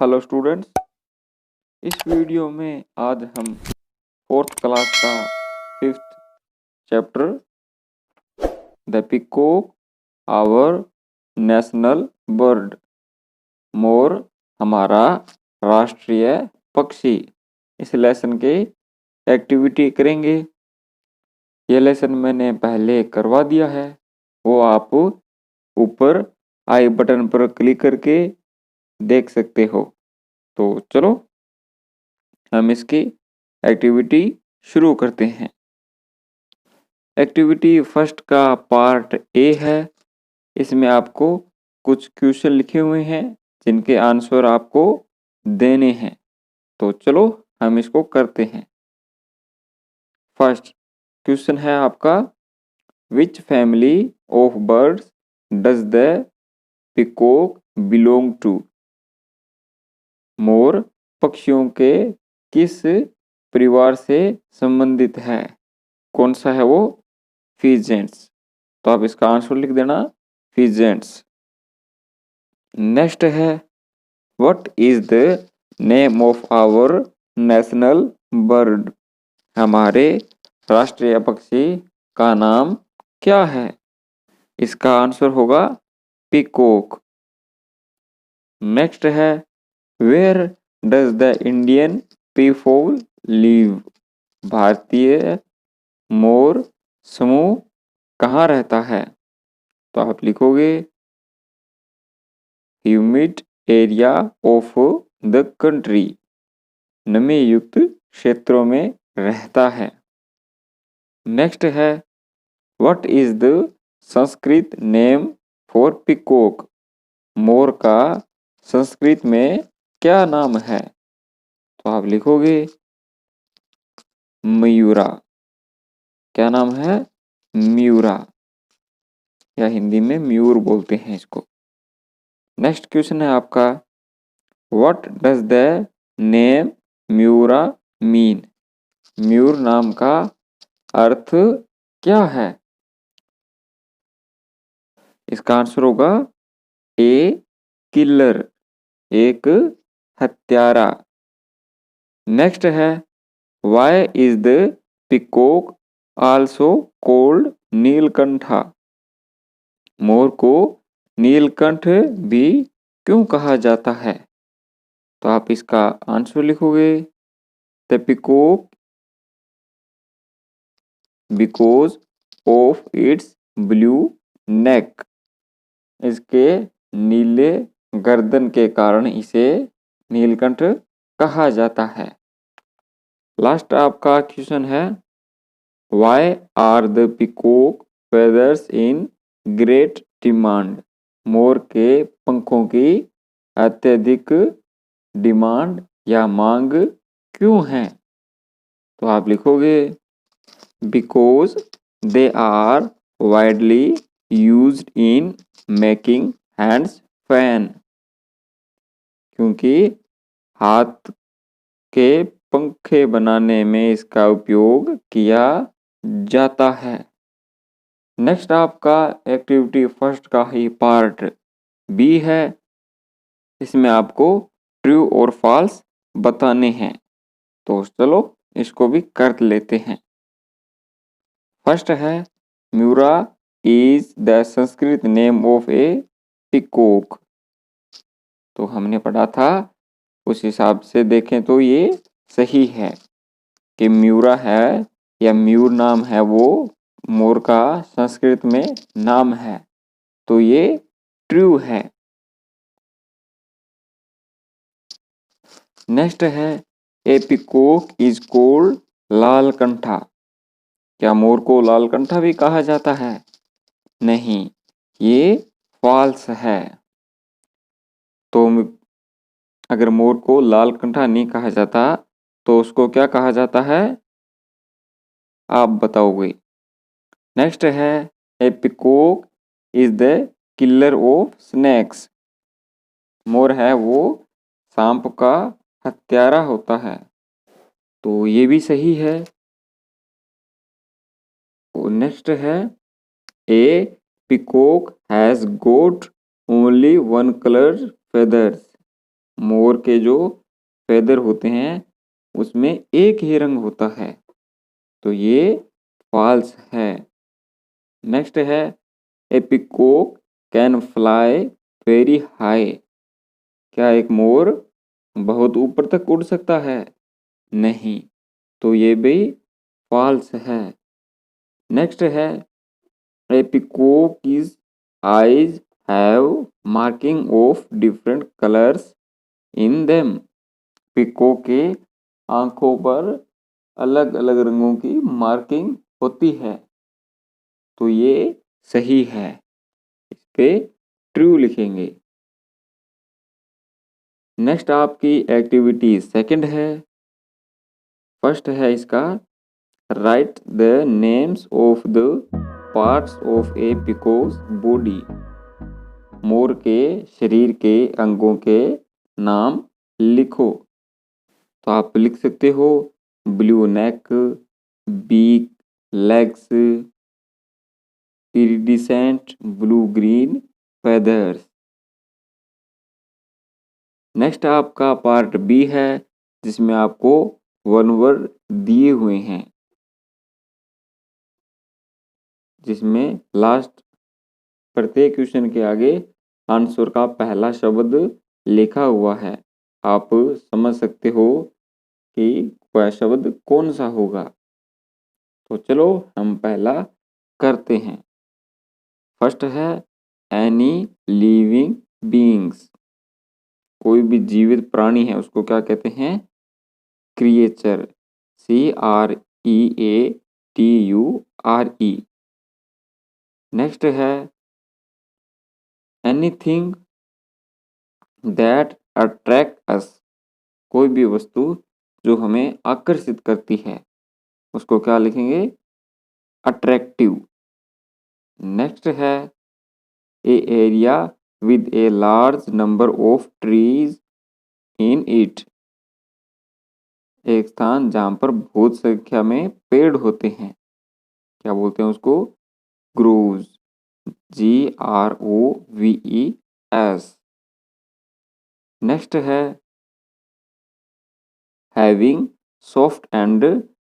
Hello students, इस video में आज हम फोर्थ क्लास का fifth chapter the peacock our national bird, मोर हमारा राष्ट्रीय पक्षी, इस लेसन के एक्टिविटी करेंगे। ये लेसन मैंने पहले करवा दिया है, वो आप ऊपर आई बटन पर क्लिक करके देख सकते हो। तो चलो हम इसकी एक्टिविटी शुरू करते हैं। एक्टिविटी फर्स्ट का पार्ट ए है। इसमें आपको कुछ क्वेश्चन लिखे हुए हैं जिनके आंसर आपको देने हैं। तो चलो हम इसको करते हैं। फर्स्ट क्वेश्चन है आपका, which family of birds does the peacock belong to? मोर पक्षियों के किस परिवार से संबंधित है? कौन सा है वो? फीजेंट्स। तो आप इसका आंसर लिख देना, फीजेंट्स। नेक्स्ट है, what is the name of our national bird? हमारे राष्ट्रीय पक्षी का नाम क्या है? इसका आंसर होगा पीकॉक। नेक्स्ट है, where does the Indian peafowl live? भारतीय मोर समूह कहाँ रहता है? तो आप लिखोगे, humid area of the country, नमी युक्त क्षेत्रों में रहता है। नेक्स्ट है, what is the Sanskrit name for peacock? मोर का संस्कृत में क्या नाम है? तो आप लिखोगे मयूरा। क्या नाम है? म्यूरा, या हिंदी में म्यूर बोलते हैं इसको। नेक्स्ट क्वेश्चन है आपका, what does the name Mayura mean? Mayur नाम का अर्थ क्या है? इसका आंसर होगा ए किलर, एक हत्यारा। नेक्स्ट है, why is the peacock also called Neelkantha? मोर को नीलकंठ भी क्यों कहा जाता है? तो आप इसका आंसर लिखोगे, the peacock because of its blue neck. इसके नीले गर्दन के कारण इसे नीलकंठ कहा जाता है। लास्ट आपका क्वेश्चन है, why are the peacock feathers in great demand? मोर के पंखों की अत्यधिक डिमांड या मांग क्यों है? तो आप लिखोगे, because they are widely used in making hands fan. क्योंकि हाथ के पंखे बनाने में इसका उपयोग किया जाता है। नेक्स्ट आपका एक्टिविटी फर्स्ट का ही पार्ट बी है। इसमें आपको ट्रू और फॉल्स बताने हैं। तो चलो इसको भी कर लेते हैं। फर्स्ट है, Miura is the Sanskrit name of A peacock. तो हमने पढ़ा था, उस हिसाब से देखें तो ये सही है कि म्यूरा है या म्यूर नाम है वो मोर का संस्कृत में नाम है। तो ये ट्रू है। नेक्स्ट है, ए पिकॉक इज कॉल्ड लालकंठा। क्या मोर को लालकंठा भी कहा जाता है? नहीं, ये फॉल्स है। तो अगर मोर को लालकंठा नहीं कहा जाता तो उसको क्या कहा जाता है? आप बताओगे। नेक्स्ट है, a peacock is the killer of snakes. मोर है वो सांप का हत्यारा होता है। तो ये भी सही है। नेक्स्ट है, a peacock has got only one colour feathers. मोर के जो फेदर होते हैं उसमें एक ही रंग होता है, तो ये फॉल्स है। नेक्स्ट है a peacock can fly very high. क्या एक मोर बहुत ऊपर तक उड़ सकता है? नहीं, तो ये भी फॉल्स है। नेक्स्ट है a peacock is eyes have marking of different colours in them. Peacock के आंखों पर अलग अलग रंगों की मार्किंग होती है, तो ये सही है। इस पे ट्रू लिखेंगे। नेक्स्ट आपकी एक्टिविटी सेकंड है। फर्स्ट है इसका write the names of the parts of a peacock's body. मोर के शरीर के अंगों के नाम लिखो। तो आप लिख सकते हो blue neck, beak, legs, iridescent blue green feathers. Next आपका पार्ट बी है जिसमें आपको वन वर्ड दिए हुए हैं, जिसमें लास्ट प्रत्येक क्वेश्चन के आगे आंसर का पहला शब्द लिखा हुआ है। आप समझ सकते हो कि वह शब्द कौन सा होगा। तो चलो हम पहला करते हैं। फर्स्ट है एनी लिविंग बीइंग्स। कोई भी जीवित प्राणी है उसको क्या कहते हैं? क्रिएचर। CREATURE। नेक्स्ट है एनीथिंग दैट अट्रैक्ट अस। कोई भी वस्तु जो हमें आकर्षित करती है उसको क्या लिखेंगे? अट्रैक्टिव। नेक्स्ट है a area with a large number of trees in it. एक स्थान जहां पर बहुत संख्या में पेड़ होते हैं, क्या बोलते हैं उसको? ग्रोव्स। GROVES। नेक्स्ट है having soft and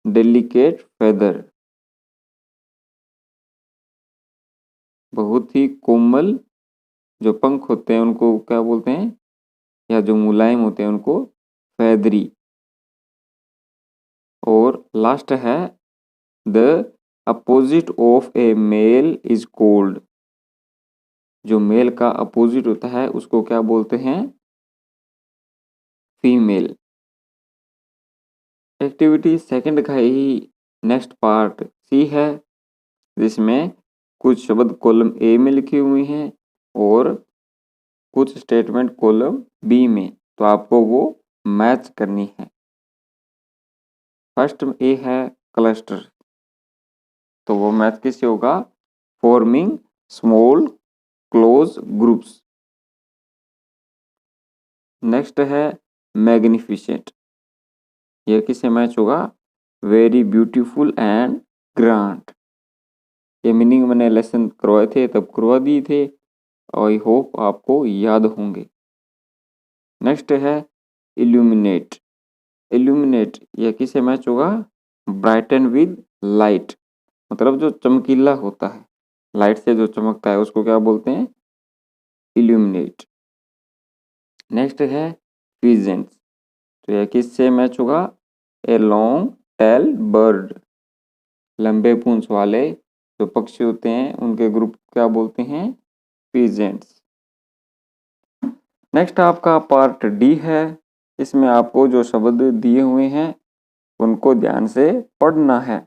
delicate feather. बहुत ही कोमल जो पंख होते हैं उनको क्या बोलते हैं? या जो मुलायम होते हैं उनको फेदरी। और लास्ट है the opposite of a male is called. जो मेल का अपोजिट होता है उसको क्या बोलते हैं? फीमेल। एक्टिविटी सेकंड का ही नेक्स्ट पार्ट सी है जिसमें कुछ शब्द कॉलम ए में लिखे हुए हैं और कुछ स्टेटमेंट कॉलम बी में, तो आपको वो मैच करनी है। फर्स्ट ए है क्लस्टर, तो वो मैच किससे होगा? Forming small close groups. Next है मैग्निफिसेंट, ये किससे मैच होगा? Very beautiful and grand. ये मीनिंग मैंने लेसन करवाए थे तब करवा दिए थे, आई होप आपको याद होंगे। नेक्स्ट है इल्यूमिनेट। इल्यूमिनेट ये किससे मैच होगा? ब्राइटन विद लाइट, मतलब जो चमकीला होता है, लाइट से जो चमकता है उसको क्या बोलते हैं? इल्यूमिनेट। नेक्स्ट है पीजेंट्स, तो यह किससे मैच होगा? A long tail bird. लंबे पूंछ वाले जो पक्षी होते हैं उनके ग्रुप क्या बोलते हैं? पीजेंट्स। नेक्स्ट आपका पार्ट डी है, इसमें आपको जो शब्द दिए हुए हैं उनको ध्यान से पढ़ना है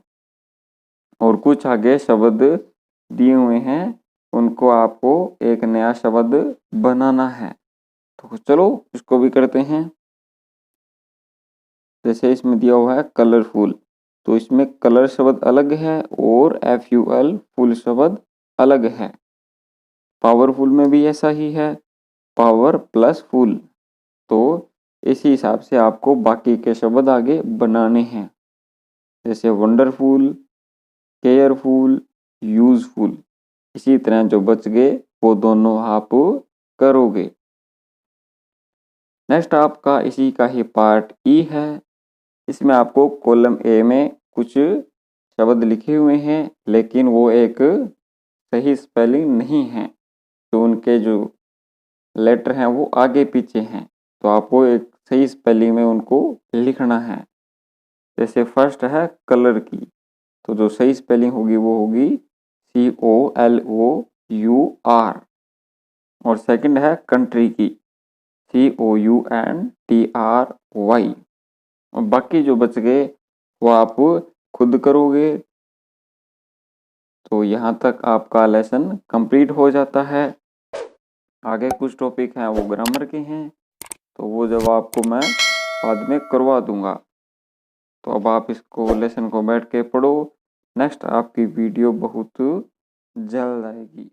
और कुछ आगे शब्द दिए हुए हैं उनको आपको एक नया शब्द बनाना है। तो चलो इसको भी करते हैं। जैसे इसमें दिया हुआ है कलरफुल, तो इसमें कलर शब्द अलग है और FUL फुल शब्द अलग है। पावरफुल में भी ऐसा ही है, पावर प्लस फुल। तो इसी हिसाब से आपको बाकी के शब्द आगे बनाने हैं, जैसे वंडरफुल, केयरफुल, यूजफुल। इसी तरह जो बच गए वो दोनों आप करोगे। नेक्स्ट आपका इसी का ही पार्ट ई है। इसमें आपको कॉलम ए में कुछ शब्द लिखे हुए हैं लेकिन वो एक सही स्पेलिंग नहीं है, तो उनके जो लेटर हैं वो आगे पीछे हैं, तो आपको एक सही स्पेलिंग में उनको लिखना है। जैसे फर्स्ट है कलर की, तो जो सही स्पेलिंग होगी वो होगी COLOUR। और सेकंड है कंट्री की, COUNTRY। और बाकी जो बच गए वो आप खुद करोगे। तो यहाँ तक आपका लेसन कंप्लीट हो जाता है। आगे कुछ टॉपिक हैं वो ग्रामर के हैं, तो वो जब आपको मैं बाद में करवा दूंगा। तो अब आप इसको लेसन को बैठ के पढ़ो। नेक्स्ट आपकी वीडियो बहुत जल्द आएगी।